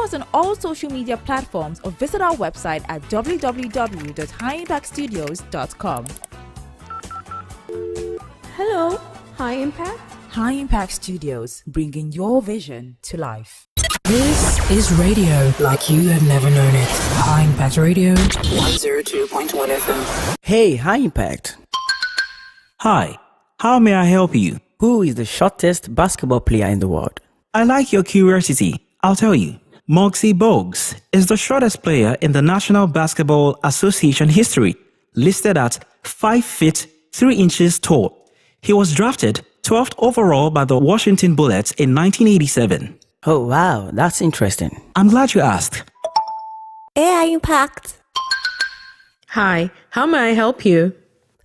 Follow us on all social media platforms or visit our website at www.highimpactstudios.com. Hello, High Impact. High Impact Studios, bringing your vision to life. This is radio like you have never known it. High Impact Radio, 102.1 FM. Hey, High Impact. Hi, how may I help you? Who is the shortest basketball player in the world? I like your curiosity. I'll tell you. Muggsy Bogues is the shortest player in the National Basketball Association history, listed at 5 feet 3 inches tall. He was drafted 12th overall by the Washington Bullets in 1987. Oh, wow, that's interesting. I'm glad you asked. Hey, Impact. Hi, how may I help you?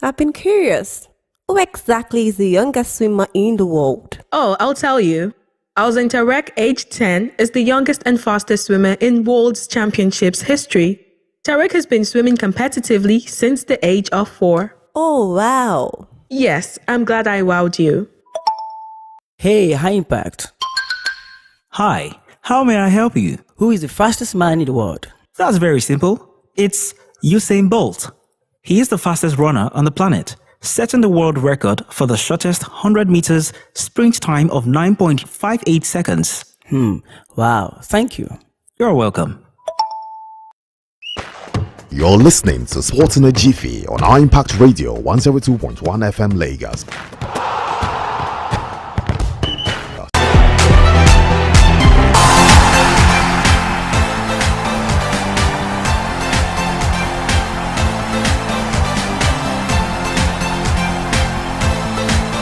I've been curious. Who exactly is the youngest swimmer in the world? Oh, I'll tell you. Alzen Tarek, age 10, is the youngest and fastest swimmer in World Championships history. Tarek has been swimming competitively since the age of 4. Oh, wow. Yes, I'm glad I wowed you. Hey, High Impact. Hi, how may I help you? Who is the fastest man in the world? That's very simple. It's Usain Bolt. He is the fastest runner on the planet, setting the world record for the shortest 100 meters sprint time of 9.58 seconds. Wow, thank you. You're welcome. You're listening to Sports in a Jiffy on High Impact Radio 102.1 FM Lagos.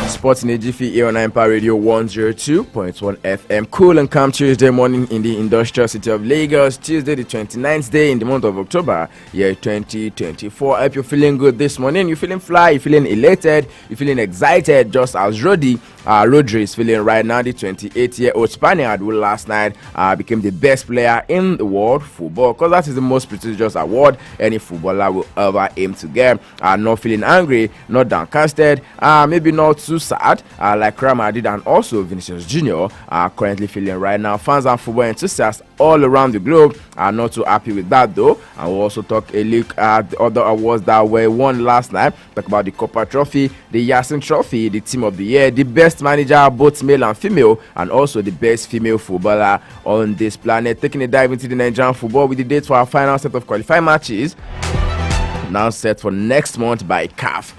Sports in a Jiffy here on Empire Radio 102.1 FM. Cool and calm Tuesday morning in the industrial city of Lagos. Tuesday, the 29th day in the month of October, year 2024. I hope you're feeling good this morning. You're feeling fly, you're feeling elated, you're feeling excited, just as Rodri is feeling right now. The 28-year-old Spaniard who last night became the best player in the world football, because that is the most prestigious award any footballer will ever aim to get. Not feeling angry, not downcasted, maybe not too sad like Real Madrid and also Vinicius Jr. are currently feeling right now. Fans and football enthusiasts all around the globe are not too happy with that though. And we'll also talk a look at the other awards that were won last night. Talk about the Copa Trophy, the Yasin Trophy, the Team of the Year, the best manager, both male and female, and also the best female footballer on this planet. Taking a dive into the Nigerian football with the dates for our final set of qualifying matches now set for next month by CAF.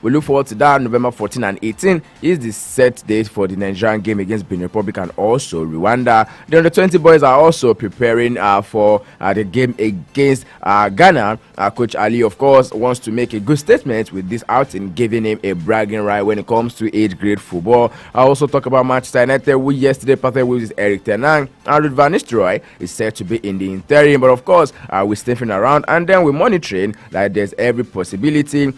We look forward to that. November 14 and 18 is the set date for the Nigerian game against Benin Republic and also Rwanda. The under-20 boys are also preparing for the game against Ghana. Coach Ali, of course, wants to make a good statement with this outing, giving him a bragging right when it comes to age-grade football. I also talk about Manchester United, who yesterday partnered with Eric Ten Hag, and Ruud van Nistelrooy is said to be in the interim. But of course, we're sniffing around and then we're monitoring that there's every possibility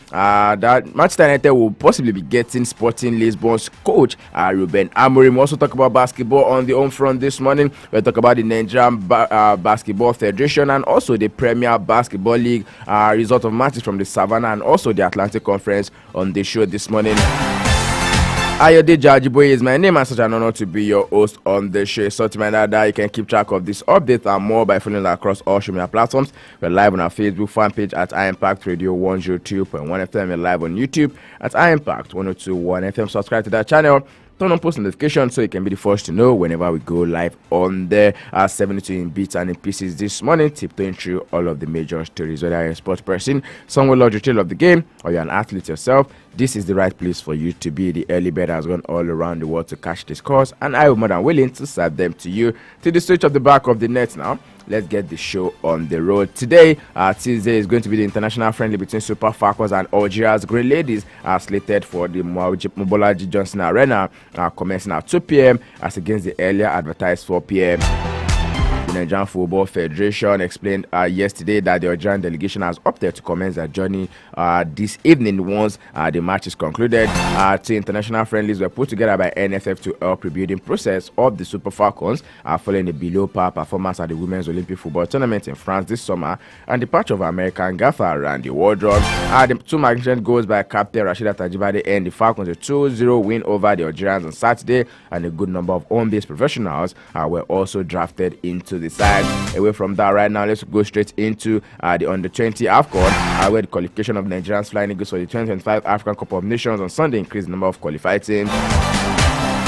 that Manchester United will possibly be getting Sporting Lisbon's coach Ruben Amorim. We also talk about basketball on the home front this morning. We'll talk about the Nigerian Basketball Federation and also the Premier Basketball League result of matches from the Savannah and also the Atlantic Conference on the show this morning. Ayode Jajiboye is my name, and such an honor to be your host on the show. So to my that you can keep track of this update and more by following us across all social media platforms. We're live on our Facebook fan page at iImpact Radio 102.1 FM. We're live on YouTube at iImpact 102.1 FM. Subscribe to that channel. Turn on post notifications so you can be the first to know whenever we go live on there. 72 in bits and in pieces this morning, tiptoeing through all of the major stories. Whether you're a sports person, someone love the trail of the game, or you're an athlete yourself, this is the right place for you to be. The early bird has gone all around the world to catch this course, and I am more than willing to serve them to you. To the switch of the back of the net now. Let's get the show on the road. Today, Tuesday, is going to be the international friendly between Super Falcons and Algeria's Grey Ladies, slated for the Mobolaji Johnson Arena, commencing at 2 p.m. as against the earlier advertised 4 p.m. The Nigerian Football Federation explained yesterday that the Algerian delegation has opted to commence their journey this evening once the match is concluded. Two international friendlies were put together by NFF to help rebuilding process of the Super Falcons following a below-par performance at the Women's Olympic Football Tournament in France this summer and the departure of American gaffer Randy Wardrobe. The two magnificent goals by Captain Rashida Tajibade and the Falcons a 2-0 win over the Algerians on Saturday, and a good number of home-based professionals were also drafted into the the side. Away from that, right now, let's go straight into the under-20 AFCON, where the qualification of Nigerians Flying Eagles for the 2025 African Cup of Nations on Sunday increased the number of qualified teams.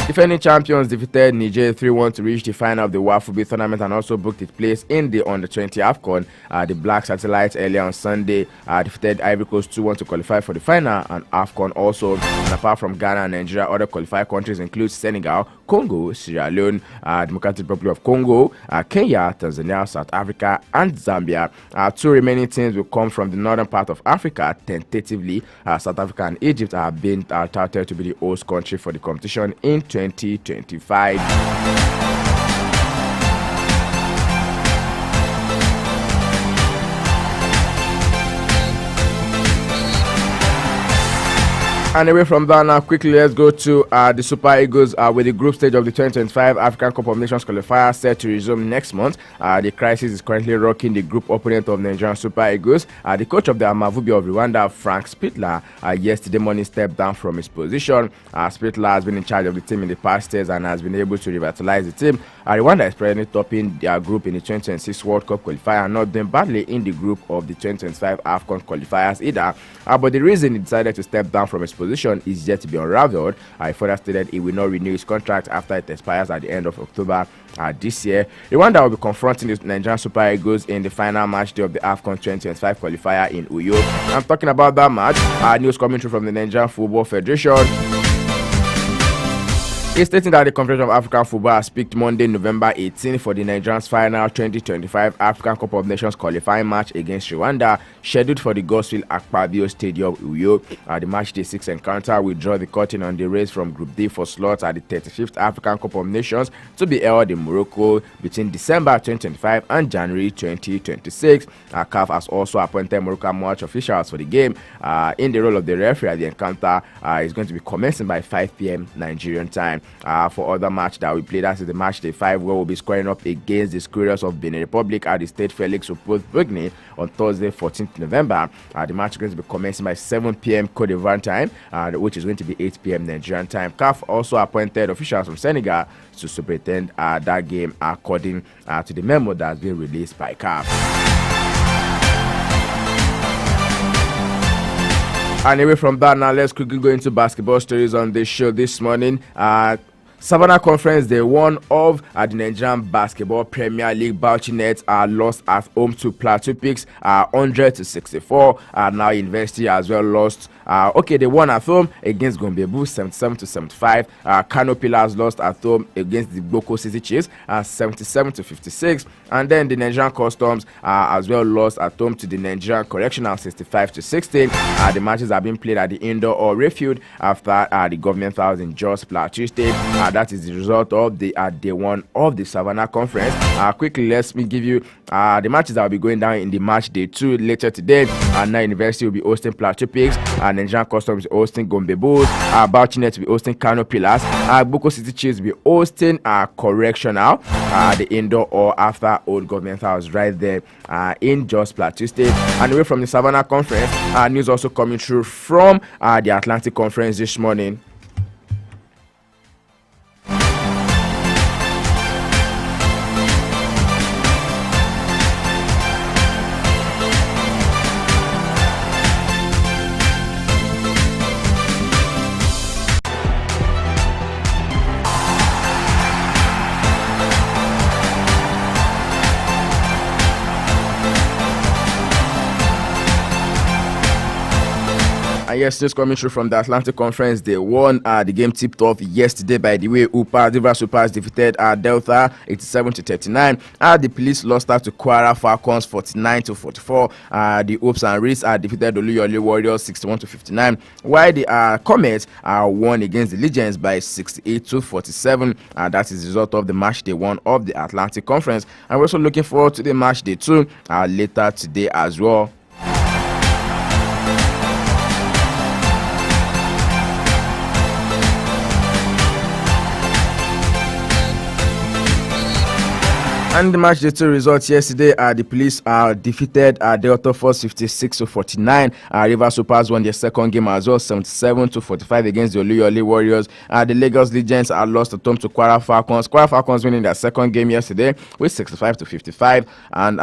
Defending champions defeated Niger 3-1 to reach the final of the WAFUB tournament and also booked its place in the under-20 AFCON. The Black Satellites earlier on Sunday defeated Ivory Coast 2-1 to qualify for the final and AFCON also. And apart from Ghana and Nigeria, other qualified countries include Senegal, Congo, Sierra Leone, Democratic Republic of Congo, Kenya, Tanzania, South Africa, and Zambia. Two remaining teams will come from the northern part of Africa. Tentatively, South Africa and Egypt have been touted to be the host country for the competition in 2025. And away from that now, quickly let's go to the Super Eagles with the group stage of the 2025 African Cup of Nations qualifier set to resume next month. The crisis is currently rocking the group opponent of Nigerian Super Eagles. The coach of the Amavubi of Rwanda, Frank Spittler, yesterday morning stepped down from his position. Spittler has been in charge of the team in the past years and has been able to revitalize the team. Rwanda is presently topping their group in the 2026 World Cup qualifier and not doing badly in the group of the 2025 AFCON qualifiers either. But the reason he decided to step down from his position is yet to be unraveled. He further stated he will not renew his contract after it expires at the end of October this year. Rwanda will be confronting the Nigerian Super Eagles in the final match day of the AFCON 2025 qualifier in Uyo. I'm talking about that match. News coming through from the Nigerian Football Federation. He's stating that the Confederation of African Football has picked Monday, November 18 for the Nigerians' final 2025 African Cup of Nations qualifying match against Rwanda, scheduled for the Godswill Akpabio Stadium, Uyo. The match day 6 encounter will draw the curtain on the race from Group D for slots at the 35th African Cup of Nations to be held in Morocco between December 2025 and January 2026. CAF has also appointed Moroccan match officials for the game. In the role of the referee, the encounter is going to be commencing by 5 p.m. Nigerian time. For other match that we play, that is the match day 5, where we'll be squaring up against the Squirrels of Benin Republic at the State Felix Opos-Bugni on Thursday, 14th November. The match is going to be commencing by 7 p.m. Cote d'Ivoire time, which is going to be 8 p.m. Nigerian time. CAF also appointed officials from Senegal to superintend that game according to the memo that has been released by CAF. And away from that now, let's quickly go into basketball stories on this show this morning. Savannah Conference, day 1 of the Nigerian Basketball Premier League. Bauchi Nets are lost at home to Plateau Peaks 100-64. Now University as well lost. They won at home against Gombebu 77-75. Kano Pillars lost at home against the Boko City Chiefs 77-56. And then the Nigerian Customs as well lost at home to the Nigerian Correctional 65-16. The matches have been played at the indoor or refuge after the government house in Jos Plateau State. That is the result of the day 1 of the Savannah Conference. Quickly, let me give you the matches that will be going down in the match day 2 later today. Now University will be hosting Plateau Peaks. Nigerian Customs will be hosting Gombe Bulls. Bauchi Nets will be hosting Kano Pillars. Boko City Chiefs will be hosting Correctional, the indoor or after Old Government House right there in Jos Plateau State. And away from the Savannah Conference, news also coming through from the Atlantic Conference this morning. Yes, just coming through from the Atlantic Conference, they won the game tipped off yesterday. By the way, River Supers defeated Delta 87-39. The Police lost out to Kwara Falcons 49-44. The Hopes and Reeds defeated Oluyole Warriors 61-59. While the Comets won against the Legends by 68-47. That is the result of the match day 1 of the Atlantic Conference. And we're also looking forward to the match day 2 later today as well. And the match day 2 results yesterday, the police defeated Delta Force 56-49. Rivers Supers won their second game as well, 77-45 against the Oluyole Warriors. The Lagos Legends lost at home to Kwara Falcons. Kwara Falcons winning their second game yesterday with 65-55. And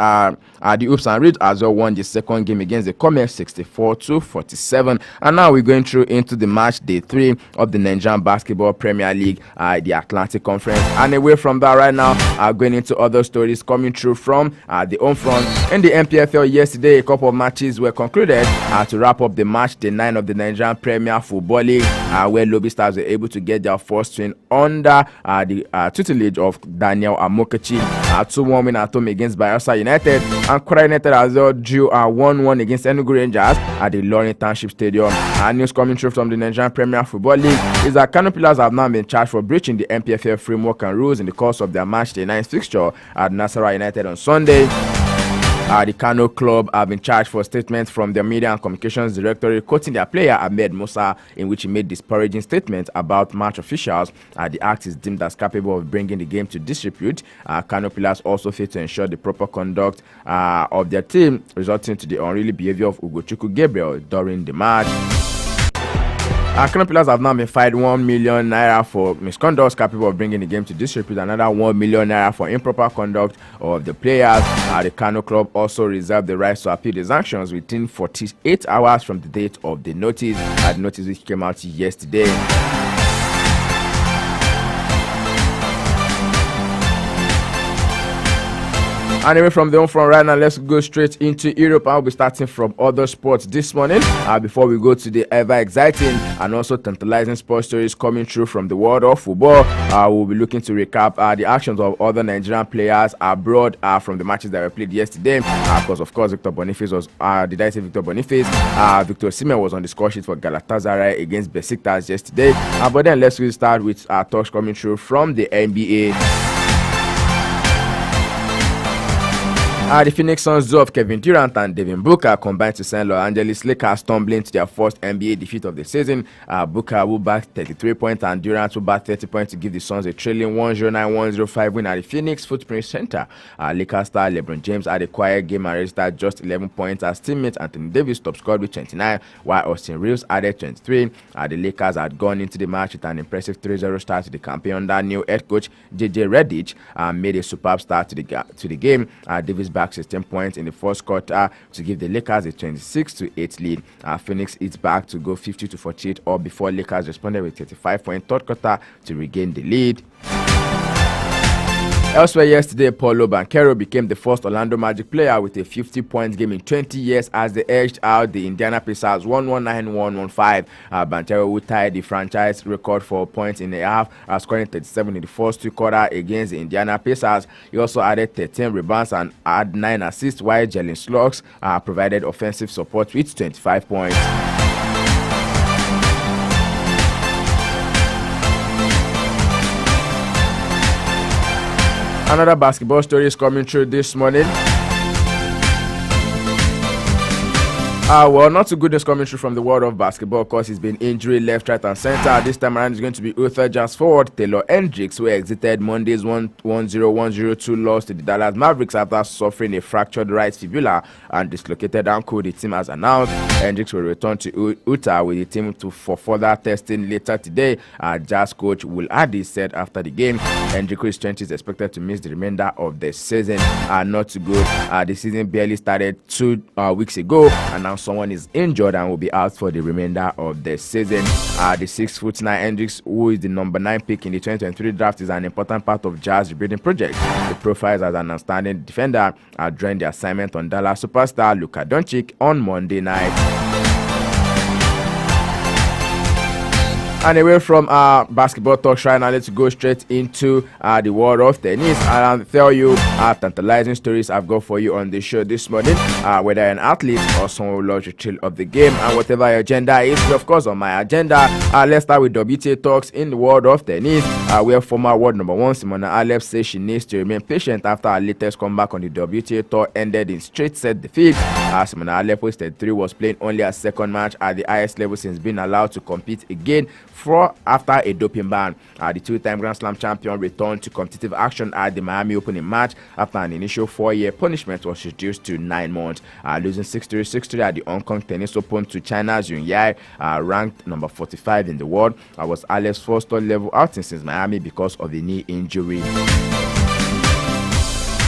the Oops and Reeds as well won the second game against the Commerce 64-47. And now we're going through into the match day 3 of the Nigerian Basketball Premier League, the Atlantic Conference. And away from that right now, going into other stories coming through from the home front. In the MPFL yesterday, a couple of matches were concluded to wrap up the match day 9 of the Nigerian Premier Football League, where Lobby Stars were able to get their first win under the tutelage of Daniel Amokachi. 2-1 win at home against Bayelsa United, and Kwara United as well drew 1-1 against Enugu Rangers at the Lorin Township Stadium. News coming through from the Nigerian Premier Football League is that Kano Pillars have now been charged for breaching the MPFL framework and rules in the course of their match day 9 fixture at Nasarawa United on Sunday. The Kano club have been charged for statements from their media and communications directorate quoting their player Ahmed Musa, in which he made disparaging statements about match officials. The act is deemed as capable of bringing the game to disrepute. Kano Pillars also failed to ensure the proper conduct of their team, resulting to the unruly behavior of Ugochukwu Gabriel during the match. Kano Pillars have now been fined 1 million naira for misconduct capable of bringing the game to disrepute, another 1 million naira for improper conduct of the players. The Kano club also reserved the right to appeal the sanctions within 48 hours from the date of the notice. The notice which came out yesterday. Anyway, from the home front right now, let's go straight into Europe. I'll be starting from other sports this morning. Before we go to the ever exciting and also tantalizing sports stories coming through from the world of football, we'll be looking to recap the actions of other Nigerian players abroad from the matches that were played yesterday. Because of course, Victor Boniface was. Did I say Victor Boniface? Victor Osimhen was on the score sheet for Galatasaray against Besiktas yesterday. But then let's really start with talks coming through from the NBA. The Phoenix Suns of Kevin Durant and Devin Booker combined to send Los Angeles Lakers tumbling to their first NBA defeat of the season. Booker will back 33 points and Durant will back 30 points to give the Suns a trailing 109-105 win at the Phoenix Footprint Center. Lakers star LeBron James had a quiet game and registered just 11 points as teammate Anthony Davis top scored with 29, while Austin Reeves added 23. The Lakers had gone into the match with an impressive 3-0 start to the campaign under new head coach JJ Redick, made a superb start to the game. Davis back 16 points in the first quarter to give the Lakers a 26-8 lead. Phoenix is back to go 50-48 up before Lakers responded with 35-point third quarter to regain the lead. Elsewhere yesterday, Paulo Banchero became the first Orlando Magic player with a 50-point game in 20 years as they edged out the Indiana Pacers 119-115. Banchero, who tied the franchise record for points in a half, scoring 37 in the first two quarters against the Indiana Pacers. He also added 13 rebounds and had 9 assists, while Jalen Slugs provided offensive support with 25 points. Another basketball story is coming through this morning. Well, not too good news coming through from the world of basketball, because he's been injury left, right, and center. This time around, it's going to be Utah Jazz forward Taylor Hendricks, who exited Monday's 1-0-1-0-2 loss to the Dallas Mavericks after suffering a fractured right fibula and dislocated ankle. The team has announced Hendricks will return to Utah with the team for further testing later today. Jazz coach Will Hardy said after the game, Hendricks' strength is expected to miss the remainder of the season. Not too good. The season barely started 2 weeks ago, and now someone is injured and will be out for the remainder of the season. The 6'9" Hendricks, who is the number 9 pick in the 2023 draft, is an important part of Jazz rebuilding project. The profiles as an outstanding defender joined the assignment on Dallas superstar Luka Doncic on Monday night. And away from basketball talks right now, let's go straight into the world of tennis. And I'll tell you tantalizing stories I've got for you on the show this morning. Whether an athlete or someone who loves the thrill of the game, and whatever your agenda is, of course, on my agenda. Let's start with WTA talks in the world of tennis, where former world number 1 Simona Halep says she needs to remain patient after her latest comeback on the WTA tour ended in straight set defeat. Simona Halep, who 33, was playing only a second match at the highest level since being allowed to compete again after a doping ban. The two-time Grand Slam champion returned to competitive action at the Miami Open in March after an initial 4-year punishment was reduced to 9 months, losing 6-3, 6-3 at the Hong Kong Tennis Open to China's Yun Yai, ranked number 45 in the world. Was Alex's first level outing since Miami because of a knee injury.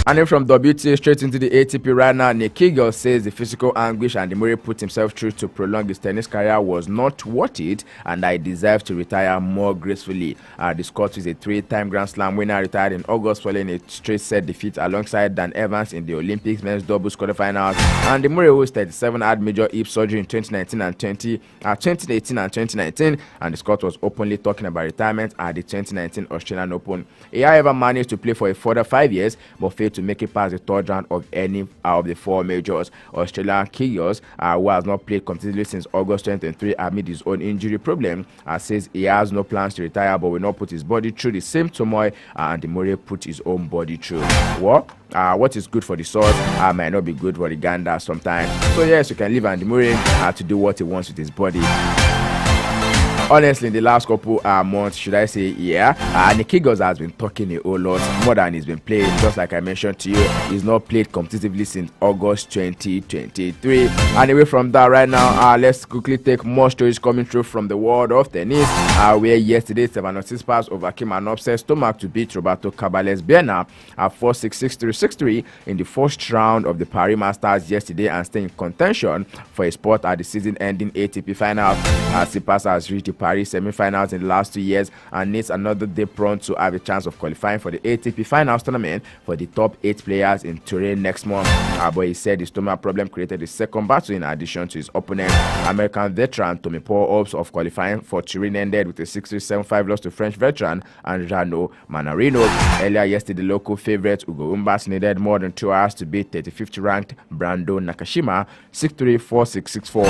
And then from WTA straight into the ATP right now, Nick Kyrgios says the physical anguish Andy Murray put himself through to prolong his tennis career was not worth it, and I deserve to retire more gracefully. The Scot is a 3-time Grand Slam winner, retired in August following a straight set defeat alongside Dan Evans in the Olympics men's doubles quarterfinals. Andy Murray, who was 37, had major hip surgery in 2018 and 2019, and the Scot was openly talking about retirement at the 2019 Australian Open. He, however, managed to play for a further 5 years, but failed to make it past the third round of any of the 4 majors. Australian Kyrgios, who has not played competitively since August 2023 amid his own injury problem, says he has no plans to retire but will not put his body through the same turmoil and Murray put his own body through. What is good for the source might not be good for the gander sometimes. So yes, you can leave Andy Murray to do what he wants with his body. Honestly, in the last couple months, should I say, Nick Kyrgios has been talking a whole lot more than he's been playing. Just like I mentioned to you, he's not played competitively since August 2023. And away from that right now, let's quickly take more stories coming through from the world of tennis, where yesterday Stefanos Tsitsipas overcame an upset stomach to beat Roberto Caballés Baena at 4-6, 6-3, 6-3 in the first round of the Paris Masters yesterday and stay in contention for a spot at the season-ending ATP final. Tsitsipas has reached the Paris semi-finals in the last 2 years and needs another deep run to have a chance of qualifying for the ATP finals tournament for the top 8 players in Turin next month. But he said the stomach problem created the second battle in addition to his opponent. American veteran Tommy Paul hopes of qualifying for Turin ended with a 6-3-7-5 loss to French veteran Andriano Manarino. Earlier yesterday, the local favorite Ugo Umbas needed more than 2 hours to beat 35th ranked Brando Nakashima 6-3, 4-6, 6-4.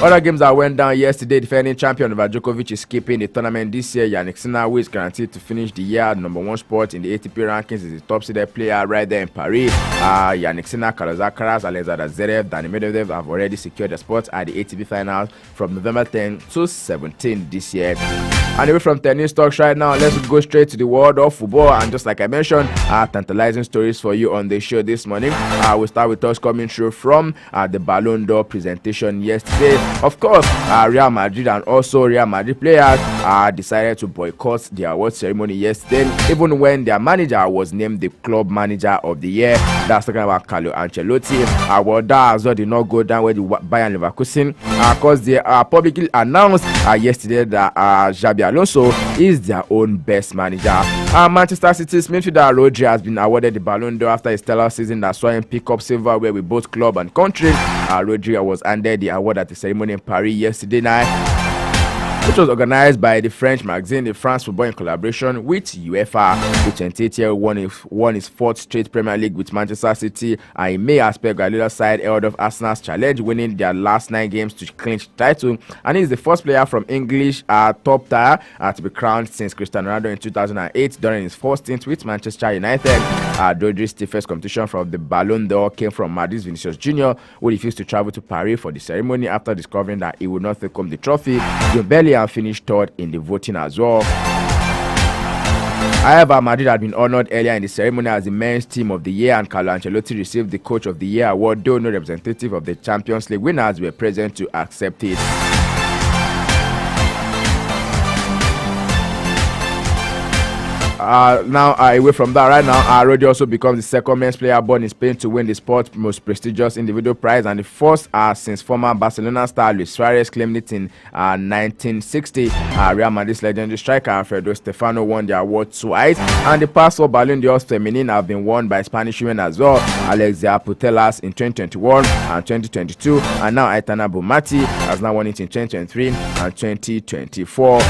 Other games that went down yesterday, defending champion Novak Djokovic is keeping the tournament this year. Yannick Sinner, who is guaranteed to finish the year at #1 spot in the ATP rankings, is the top-seeded player right there in Paris. Yannick Sinner, Carlos Alcaraz, Alexander Zverev, Dani Medvedev have already secured a spot at the ATP finals from November 10 to 17 this year. And away from tennis talks right now, let's go straight to the world of football. And just like I mentioned, tantalizing stories for you on the show this morning. We'll start with us coming through from the Ballon d'Or presentation yesterday. Of course, Real Madrid and also Real Madrid players decided to boycott the award ceremony yesterday, even when their manager was named the club manager of the year. That's talking about Carlo Ancelotti. Well, that as well did not go down with the Bayern Leverkusen because they publicly announced yesterday that Xabi Alonso is their own best manager. Manchester City's midfielder Rodri has been awarded the Ballon d'Or after a stellar season that saw him pick up silverware with both club and country. Rodri was handed the award at the ceremony in Paris yesterday night, which was organized by the French magazine The France Football in collaboration with UEFA. The 28-year-old won his 4th straight Premier League with Manchester City, and he may aspect Guardiola's side held off Arsenal's challenge, winning their last 9 games to clinch the title. And he's the first player from English top tier to be crowned since Cristiano Ronaldo in 2008 during his first stint with Manchester United. Rodri's first competition from the Ballon d'Or came from Madrid's Vinicius Jr., who refused to travel to Paris for the ceremony after discovering that he would not take home the trophy. And finished 3rd in the voting as well. However, Madrid had been honored earlier in the ceremony as the men's team of the year, and Carlo Ancelotti received the coach of the year award, though no representative of the Champions League winners were present to accept it. Now, away from that right now, Rodri also becomes the second men's player born in Spain to win the sport's most prestigious individual prize, and the first since former Barcelona star Luis Suarez claimed it in 1960. Real Madrid's legendary striker Alfredo Stefano won the award twice, and the past 4 Ballon d'Or feminine have been won by Spanish women as well. Alexia Putellas in 2021 and 2022, and now Aitana Bonmati has now won it in 2023 and 2024.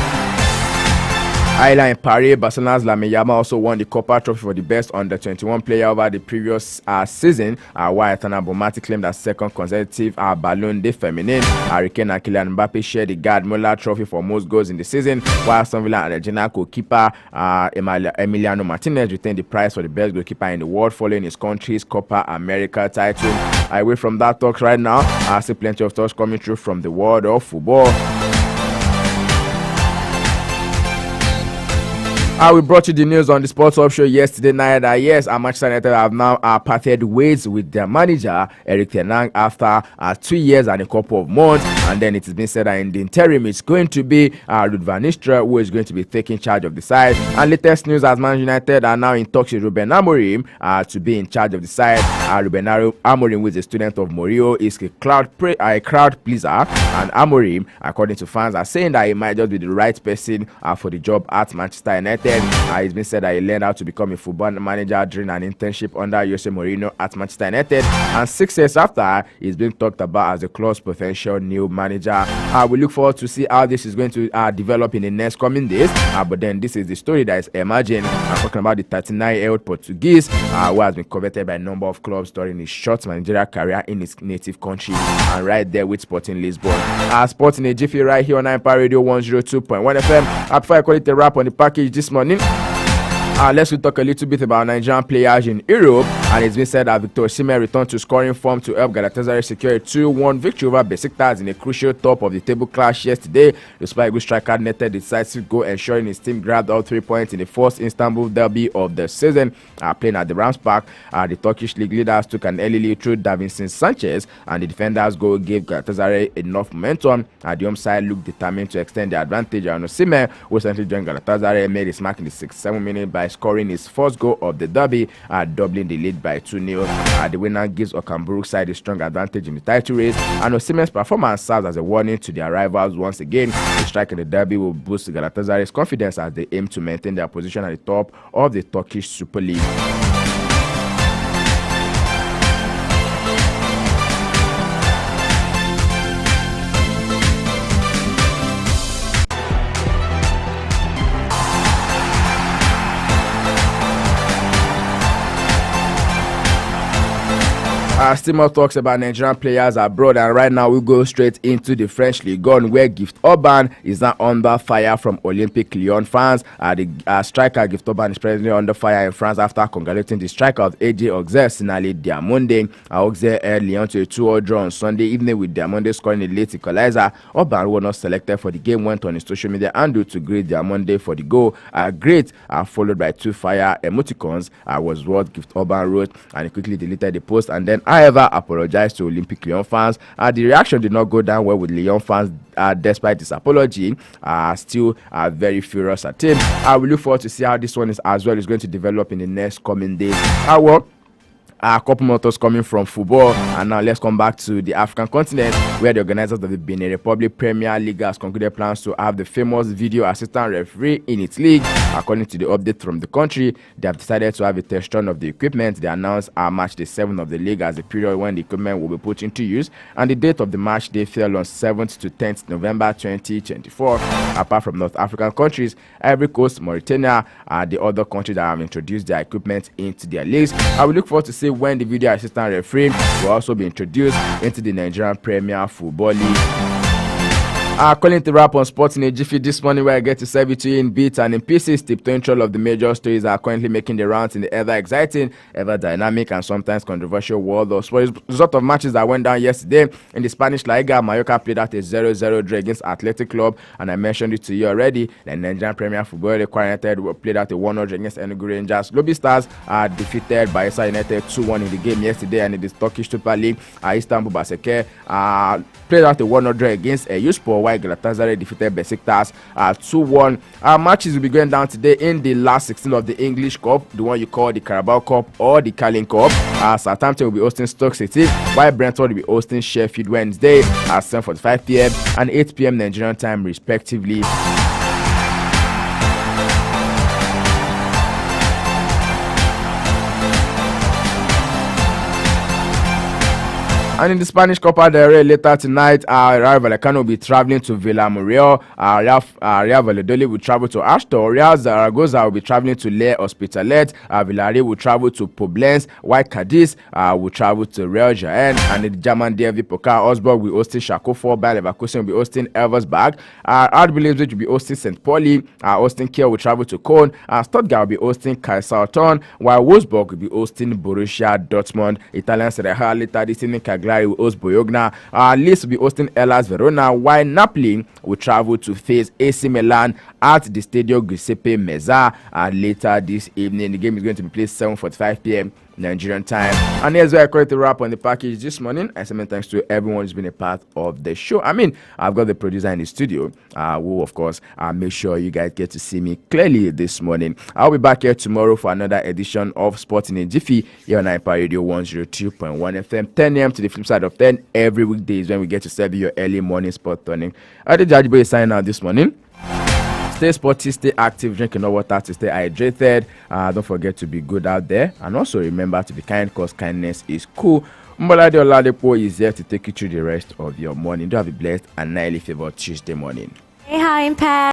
In Paris, Barcelona's Lamine Yamal also won the Copa Trophy for the best under-21 player over the previous season, while Aitana Bonmati claimed a second consecutive Ballon d'Or feminine. Harry Kane and Kylian Mbappe shared the Gerd Muller Trophy for most goals in the season, while Aston Villa and Argentina goalkeeper Emiliano Martinez retained the prize for the best goalkeeper in the world following his country's Copa America title. Away from that talks right now, I see plenty of talks coming through from the world of football. We brought you the news on the Sports Hub show yesterday night that yes, Manchester United have now parted ways with their manager Eric Ten Hag after 2 years and a couple of months, and then it has been said that in the interim it's going to be Ruud van Nistelrooy who is going to be taking charge of the side. And latest news as Man United are now in talks with Ruben Amorim to be in charge of the side. Ruben Amorim, who is a student of Mourinho, is a crowd pleaser, and Amorim, according to fans, are saying that he might just be the right person for the job at Manchester United. It's been said that he learned how to become a football manager during an internship under Jose Mourinho at Manchester United, and 6 years after, he's been talked about as a close potential new manager. We look forward to see how this is going to develop in the next coming days. But then this is the story that is emerging. I'm talking about the 39-year-old Portuguese who has been coveted by a number of clubs during his short managerial career in his native country, and right there with Sporting Lisbon. Sporting a Jiffy right here on Empire Radio 102.1 FM. Before I call it a wrap on the package this morning, let's talk a little bit about Nigerian players in Europe. And it's been said that Victor Osimhen returned to scoring form to help Galatasaray secure a 2-1 victory over Besiktas in a crucial top of the table clash yesterday. The Super Eagles striker netted the decisive goal, ensuring his team grabbed all 3 points in the first Istanbul derby of the season. Playing at the Rams Park, the Turkish league leaders took an early lead through Davinson Sanchez, and the defender's goal gave Galatasaray enough momentum. The home side looked determined to extend the advantage, and Osimhen, who recently joined Galatasaray, made his mark in the 67th minute by scoring his first goal of the derby, doubling the lead by 2-0. The winner gives Okamburu's side a strong advantage in the title race, and Osimhen's performance serves as a warning to their rivals once again. The strike in the derby will boost Galatasaray's confidence as they aim to maintain their position at the top of the Turkish Super League. Still more talks about Nigerian players abroad, and right now we go straight into the French League One, where Gift Orban is now under fire from Olympique Lyon fans. The striker Gift Orban is presently under fire in France after congratulating the striker of AJ Auxerre, Sinali Diamonde. Auxerre held Lyon to a 2-0 draw on Sunday evening, with Diamonde scoring a late equalizer. Orban, who was not selected for the game, went on his social media handle to greet Diamonde for the goal. Great, followed by 2 fire emoticons, was what Gift Orban wrote, and he quickly deleted the post and then however apologized to Olympique Lyon fans. The reaction did not go down well with Lyon fans, despite this apology. Still very furious at him. We look forward to see how this one is going to develop in the next coming days. A couple more thoughts coming from football, and now let's come back to the African continent, where the organizers of the Benin Republic Premier League has concluded plans to have the famous video assistant referee in its league. According to the update from the country, they have decided to have a test run of the equipment. They announced match day 7 of the league as the period when the equipment will be put into use, and the date of the match day fell on 7th to 10th November 2024. Apart from North African countries, Ivory Coast, Mauritania are the other countries that have introduced their equipment into their leagues. I will look forward to see when the video assistant referee will also be introduced into the Nigerian Premier Football League. Calling to wrap on Sports in a Jiffy this morning, where I get to serve it to you in bits and in pieces. Tip to intro of the major stories are currently making the rounds in the ever exciting, ever dynamic, and sometimes controversial world of sports. Result of matches that went down yesterday in the Spanish La Liga. Mallorca played out a 0-0 draw against Athletic Club, and I mentioned it to you already. The Nigerian Premier Football League United played out a 1-0 draw against Enugu Rangers. Lobby Stars defeated Bayelsa United 2-1 in the game yesterday, and in the Turkish Super League, Istanbul Basaksehir played out a 1-0 draw against Eyüpspor, while Galatasaray defeated Besiktas 2-1. Matches will be going down today in the last 16 of the English Cup, the one you call the Carabao Cup or the Carling Cup. Southampton will be hosting Stoke City, while Brentford will be hosting Sheffield Wednesday at 7:45 p.m. and 8 p.m. Nigerian time respectively. And in the Spanish Copa del Rey later tonight, Rayo Vallecano will be traveling to Villarreal. Real Valladolid will travel to Astor. Real Zaragoza will be traveling to Le Hospitalet. Villarreal will travel to Poblenz, while Cadiz will travel to Real Jaén. And in the German DFB Pokal, Augsburg will be hosting Schalke 04. Bayer Leverkusen will be hosting Elversberg. RB Leipzig will be hosting St. Pauli. Austin Kiel will travel to Köln. Stuttgart will be hosting Kaiserslautern, while Wolfsburg will be hosting Borussia Dortmund. Italian Serie A later this evening, Cagliari will host Bologna. Leeds will be hosting Hellas Verona, while Napoli will travel to face AC Milan at the Stadio Giuseppe Meazza later this evening. The game is going to be played 7:45 p.m. Nigerian time. And here's where I call it a wrap on the package this morning. I say many thanks to everyone who's been a part of the show. I mean, I've got the producer in the studio, who of course make sure you guys get to see me clearly this morning. I'll be back here tomorrow for another edition of Sports in a Jiffy here on iPad Radio 102.1 FM, 10 a.m. to the flip side of 10 every weekdays when we get to serve you your early morning sport turning. I did Jajibo sign out this morning. Stay sporty, stay active, drink enough water to stay hydrated. Don't forget to be good out there. And also remember to be kind, because kindness is cool. Mbolade Oladipo is here to take you through the rest of your morning. Do have a blessed and highly favored Tuesday morning. Hey, hi, Impact.